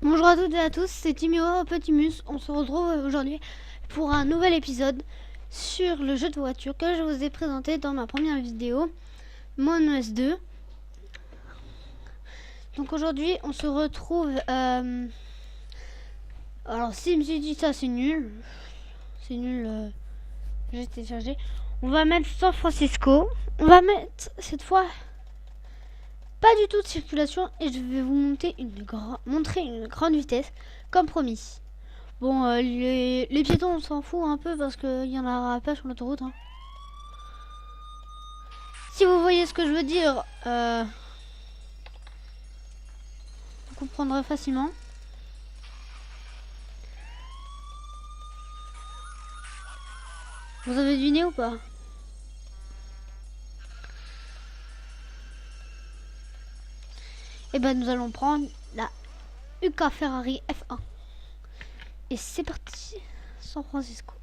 Bonjour à toutes et à tous, c'est Timio Petimus. On se retrouve aujourd'hui pour un nouvel épisode sur le jeu de voiture que je vous ai présenté dans ma première vidéo, mon OS2. Donc aujourd'hui, on se retrouve... Alors si je me suis dit ça, c'est nul. C'est nul, j'ai téléchargé. On va mettre San Francisco. On va mettre cette fois... pas du tout de circulation et je vais vous montrer une grande vitesse comme promis. Bon, les piétons on s'en fout un peu parce qu'il y en aura pas sur l'autoroute. Hein. Si vous voyez ce que je veux dire, vous comprendrez facilement. Vous avez deviné ou pas? Et ben nous allons prendre la UK Ferrari F1. Et c'est parti, San Francisco.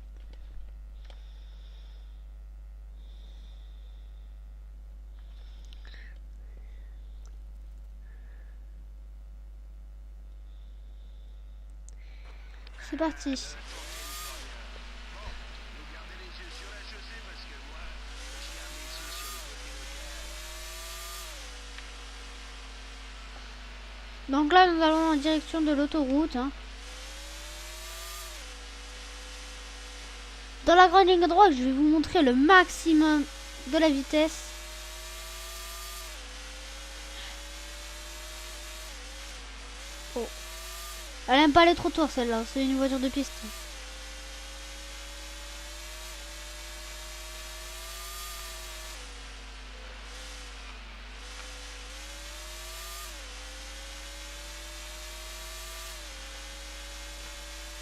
C'est parti. Donc là, nous allons en direction de l'autoroute. Hein. Dans la grande ligne droite, je vais vous montrer le maximum de la vitesse. Oh. Elle aime pas les trottoirs celle-là, c'est une voiture de piste.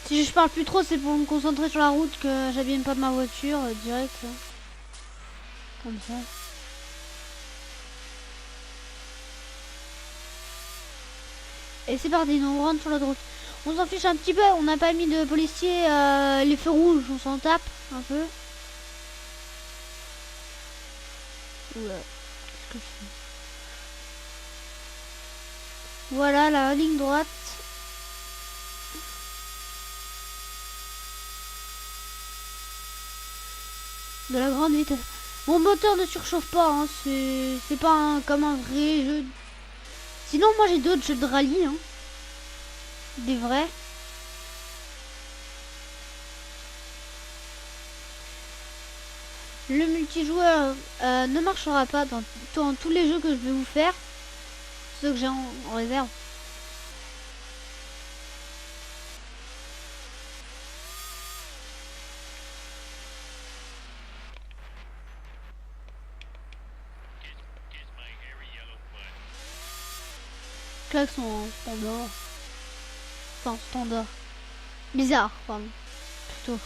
Si je parle plus trop, c'est pour me concentrer sur la route que j'abîme pas ma voiture direct. Comme ça. Et c'est parti, on rentre sur la route. On s'en fiche un petit peu, on n'a pas mis de policiers, les feux rouges, on s'en tape un peu. Oula, qu'est-ce que je fais? Voilà la ligne droite. De la grande vitesse. Mon moteur ne surchauffe pas, hein. C'est pas comme un vrai jeu. Sinon moi j'ai d'autres jeux de rallye, hein. Des vrais. Le multijoueur ne marchera pas dans tous les jeux que je vais vous faire. Ceux que j'ai en réserve. Klaxon en standard. Enfin, standard. Bizarre, pardon. Plutôt.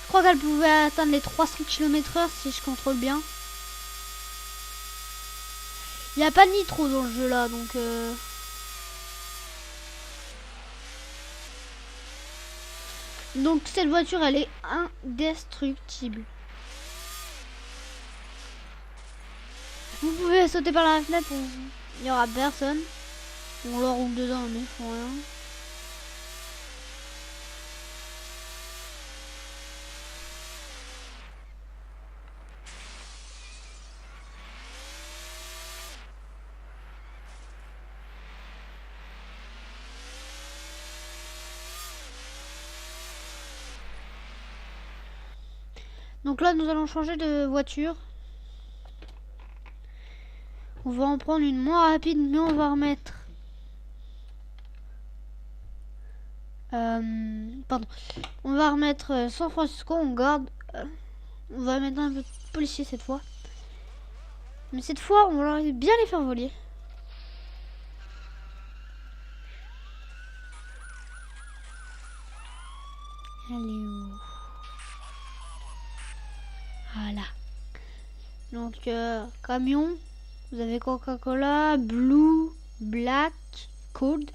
Je crois qu'elle pouvait atteindre les 300 km/h si je contrôle bien. Il n'y a pas de nitro dans le jeu là, donc donc cette voiture elle est indestructible. Vous pouvez sauter par la fenêtre, il n'y aura personne. On leur roule dedans mais ils font rien. Donc là nous allons changer de voiture. On va en prendre une moins rapide, mais on va remettre... pardon. On va remettre San Francisco, on garde... on va mettre un peu de policier cette fois. Mais cette fois, on va bien les faire voler. Elle est où? Voilà. Donc, camion. Vous avez Coca-Cola, Blue, Black, Cold.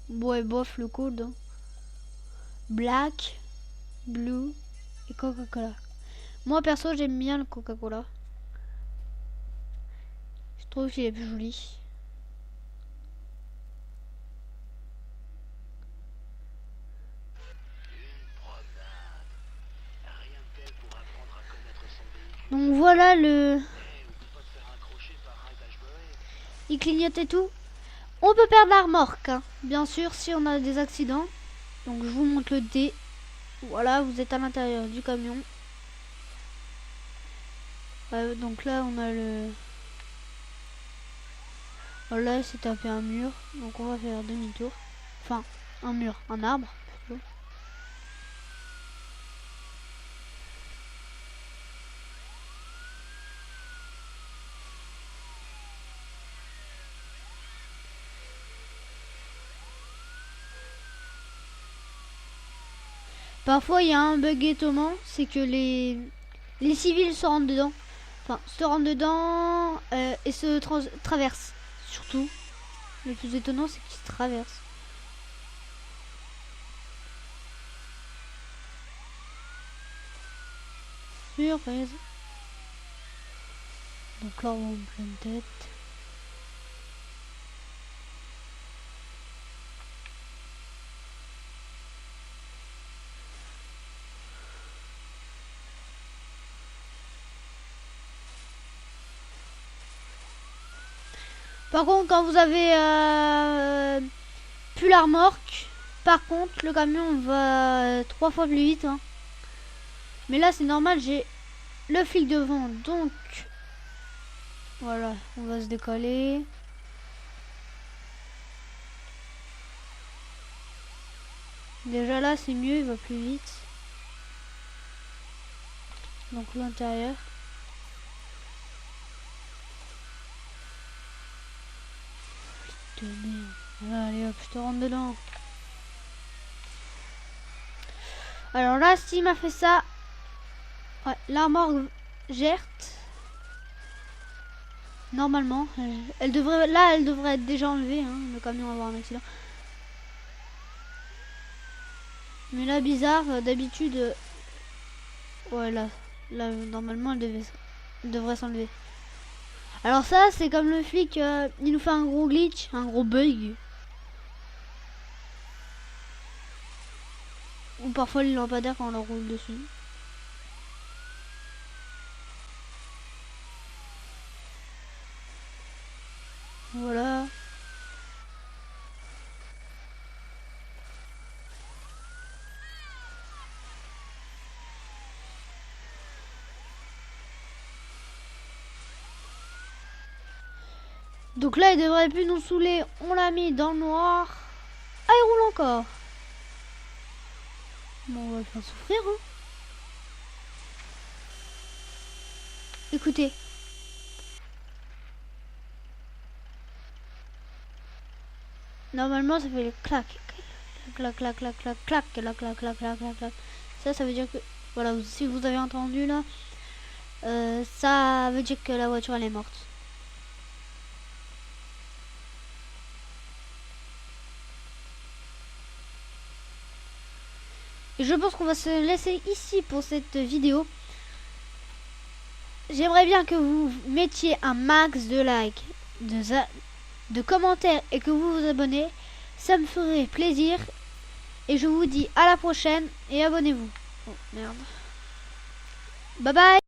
Ouais, bof, le Cold. Hein. Black, Blue et Coca-Cola. Moi, perso, j'aime bien le Coca-Cola. Je trouve qu'il est plus joli. Donc voilà le... Il clignote et tout. On peut perdre la remorque, hein. Bien sûr, si on a des accidents. Donc je vous montre le dé. Voilà, vous êtes à l'intérieur du camion. Donc là, on a le... Voilà, il s'est tapé un mur. Donc on va faire demi-tour. Enfin, un mur, un arbre. Plutôt. Parfois, il y a un bug étonnant, c'est que les civils se rendent dedans. Enfin, se rendent dedans et se traversent. Surtout, le plus étonnant, c'est qu'ils se traversent. Surprise. Donc là, on va en pleine tête. Par contre, quand vous avez plus la remorque, par contre, le camion va 3 fois plus vite. Hein. Mais là, c'est normal, j'ai le flic devant. Donc, voilà, on va se décoller. Déjà là, c'est mieux, il va plus vite. Donc l'intérieur. De merde. Voilà, allez hop, je te rentre dedans. Alors là, s'il m'a fait ça, ouais, l'armoire gerte. Normalement, elle devrait, là, elle devrait être déjà enlevée. Hein, le camion va avoir un accident. Mais là, bizarre, d'habitude, ouais, là, normalement, elle devrait s'enlever. Alors ça, c'est comme le flic, il nous fait un gros glitch, un gros bug. Ou parfois les lampadaires quand on leur roule dessus. Voilà. Donc là, il devrait plus nous saouler. On l'a mis dans le noir. Ah, il roule encore. Bon, on va le faire souffrir. Hein. Écoutez. Normalement, ça fait le clac. Clac, clac, clac, clac, clac, clac, clac, clac, clac, clac, clac. Ça veut dire que... Voilà, si vous avez entendu là, ça veut dire que la voiture, elle est morte. Et je pense qu'on va se laisser ici pour cette vidéo. J'aimerais bien que vous mettiez un max de likes, de commentaires et que vous vous abonnez. Ça me ferait plaisir. Et je vous dis à la prochaine et abonnez-vous. Oh merde. Bye bye.